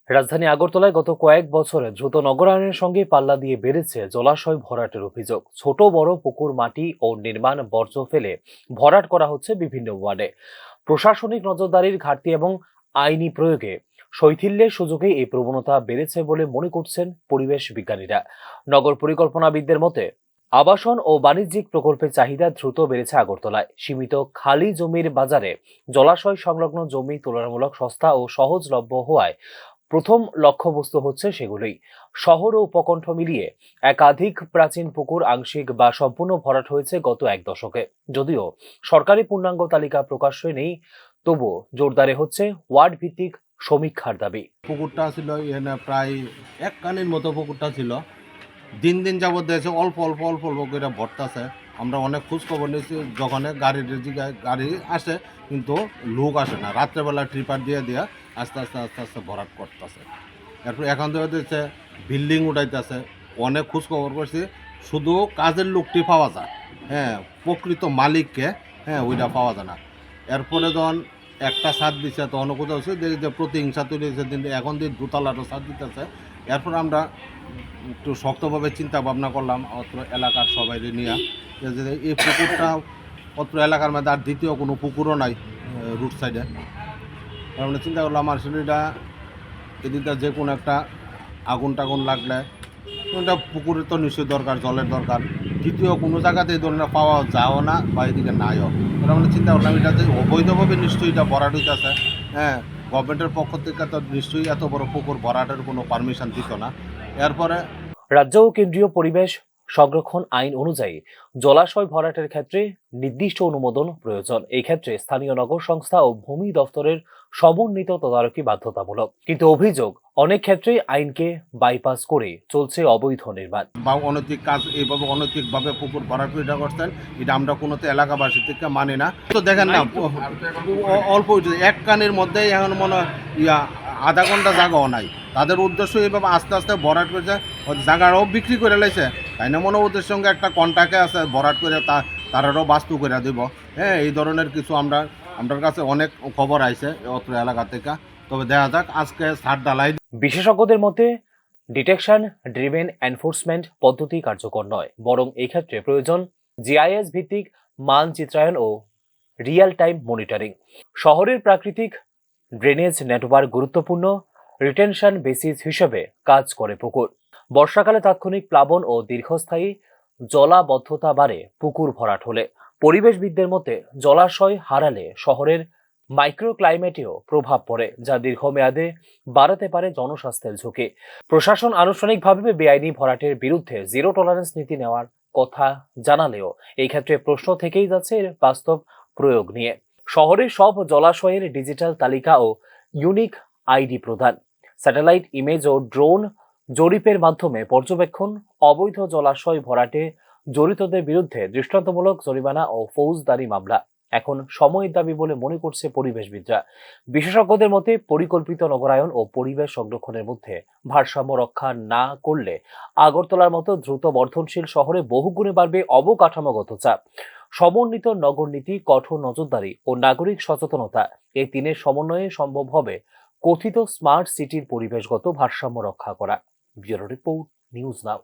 রাজধানী আগরতলায় গত কয়েক বছরে দ্রুত নগরায়নের সঙ্গে পাল্লা দিয়ে বেড়েছে জলাশয় ভরাটের অভিযোগ। ছোট বড় পুকুর, মাটি ও নির্মাণ বর্জ্য ফেলে ভরাট করা হচ্ছে বিভিন্ন ওয়ার্ডে। প্রশাসনিক নজরদারির ঘাটতি এবং আইনি প্রয়োগে শৈথিল্যের সুযোগে এই প্রবণতা বেড়েছে বলে মনে করছেন পরিবেশ বিজ্ঞানীরা। নগর পরিকল্পনাবিদদের মতে আবাসন ও বাণিজ্যিক প্রকল্পের চাহিদা দ্রুত বেড়েছে আগরতলায়। সীমিত খালি জমির বাজারে জলাশয় সংলগ্ন জমি তুলনামূলক সস্তা ও সহজলভ্য হওয়ায় প্রথম লক্ষ্যবস্তু হচ্ছে সেগুলোই। শহর ও উপকণ্ঠ মিলিয়ে একাধিক প্রাচীন পুকুর আংশিক বা সম্পূর্ণ ভরাট হয়েছে গত এক দশকে। যদিও সরকারি পূর্ণাঙ্গ তালিকা প্রকাশ্যে নেই, তবুও জোরদারে হচ্ছে ওয়ার্ড ভিত্তিক সমীক্ষার দাবি। পুকুরটা ছিল এখানে প্রায় এক কানির মতো পুকুরটা ছিল। দিন দিন যাবৎ দেখছে অল্প অল্প অল্প অল্প করে ভরতেছে। আমরা অনেক খোঁজ খবর নিয়েছি, যখন গাড়ির জায়গায় গাড়ি আসে কিন্তু লোক আসে না। রাত্রেবেলা ট্রিপার দিয়ে দিয়ে আস্তে আস্তে আস্তে আস্তে ভরাট করতেছে। এরপর এখন থেকে দেখছে বিল্ডিং উঠাইতেছে। অনেক খোঁজ খবর করছি, শুধু কাজের লোকটি পাওয়া যায়, হ্যাঁ, প্রকৃত মালিককে ওইটা পাওয়া যায় না। এরপরে যখন একটা ছাদ দিচ্ছে তখন কোথাও হচ্ছে দেখি যে প্রতিহিংসা তৈরি হয়েছে, দিন এখন দিন দোতলারও ছাদ দিতেছে। এরপর আমরা একটু শক্তভাবে চিন্তা ভাবনা করলাম অত্র এলাকার সবাই নিয়ে, যে এই পুকুরটা অত্র এলাকার মধ্যে আর দ্বিতীয় কোনো পুকুরও নাই রুট সাইডে। আমরা চিন্তা করলাম আর সেটা এদিকটা যে কোনো একটা আগুন টাগুন লাগলে এটা পুকুরের তো নিশ্চয়ই দরকার, জলের দরকার। দ্বিতীয় কোনো জায়গাতে এই ধরনের পাওয়া যাও না বা এদিকে নাইও। আমরা চিন্তা করলাম এটা যে অবৈধভাবে নিশ্চয়ই এটা ভরাট হইতেছে। হ্যাঁ, গভর্নমেন্টের পক্ষ থেকে তো নিশ্চয়ই এত বড় পুকুর ভরাটের কোনো পারমিশন দিত না। এরপরে রাজ্য ও কেন্দ্রীয় পরিবেশ সংরক্ষণ আইন অনুযায়ী জলাশয় ভরাটের ক্ষেত্রে নির্দিষ্ট অনুমোদন প্রয়োজন। এই ক্ষেত্রে স্থানীয় নগর সংস্থা ও ভূমি দফতরের সমন্বিত তদারকি বাধ্যতামূলক। কিন্তু অভিযোগ, অনেক ক্ষেত্রেই আইনকে বাইপাস করে চলছে অবৈধ নির্মাণ বা অনৈতিক কাজ, এইভাবে অনৈতিকভাবে পুকুর ভরাট এটা করছেন, এটা আমরা কোনো তো এলাকাবাসী থেকে মানি না। তো দেখেন না, অল্প এক কানের মধ্যেই এখন মনে হয় আধা ঘন্টা জায়গাও নাই। তাদের উদ্দেশ্য এইভাবে আস্তে আস্তে ভরাট করেছে, জায়গাটাও বিক্রি করে লাইছে। তাই না, মনে ওদের সঙ্গে একটা কন্ট্যাক্টে আছে, ভরাট করে তারারও বাস্তু করে দেব। হ্যাঁ, এই ধরনের কিছু আমার কাছে অনেক খবর আইছে অত্র এলাকা থেকে। তবে দেখা যাক আজকে ছাদ ঢালাই। বিশেষজ্ঞদের মতে ডিটেকশন ড্রিভেন এনফোর্সমেন্ট পদ্ধতি কার্যকর নয়, বরং এই ক্ষেত্রে প্রয়োজন জিআইএস ভিত্তিক মানচিত্রায়ন ও রিয়েল টাইম মনিটরিং। শহরের প্রাকৃতিক ড্রেনেজ নেটওয়ার্ক গুরুত্বপূর্ণ রিটেনশন বেসিস হিসেবে কাজ করে পুকুর। বর্ষাকালে তাৎক্ষণিক প্লাবন ও দীর্ঘস্থায়ী জলাবদ্ধতা বাড়ে পুকুর ভরাট হলে। পরিবেশবিদদের মতে জলাশয় হারালে শহরের মাইক্রোক্লাইমেটেও প্রভাব পড়ে, যা দীর্ঘমেয়াদে বাড়াতে পারে জনস্বাস্থ্যের ঝুঁকি। প্রশাসন আনুষ্ঠানিকভাবে বেআইনি ভরাটের বিরুদ্ধে জিরো টলারেন্স নীতি নেওয়ার কথা জানালেও এই ক্ষেত্রে প্রশ্ন থেকেই যাচ্ছে এর বাস্তব প্রয়োগ নিয়ে। শহরের সব জলাশয়ের ডিজিটাল তালিকা ও ইউনিক আইডি প্রদান, স্যাটেলাইট ইমেজ ও ড্রোন জরিপের মাধ্যমে পর্যবেক্ষণ, অবৈধ জলাশয় ভরাটে জড়িতদের বিরুদ্ধে দৃষ্টান্তমূলক জরিমানা ও ফৌজদারি মামলা এখন সময়ের দাবি বলে মনে করছে পরিবেশবিদরা। বিশেষজ্ঞদের মতে পরিকল্পিত নগরায়ন ও পরিবেশ সংরক্ষণের মধ্যে ভারসাম্য রক্ষা না করলে আগরতলার মতো দ্রুত বর্ধনশীল শহরে বহুগুণে বাড়বে অবকাঠামোগত চাপ। সমন্বিত নগর নীতি, কঠোর নজরদারি ও নাগরিক সচেতনতা, এই তিনের সমন্বয়ে সম্ভব হবে কথিত স্মার্ট সিটির পরিবেশগত ভারসাম্য রক্ষা করা। Bureau report, news now.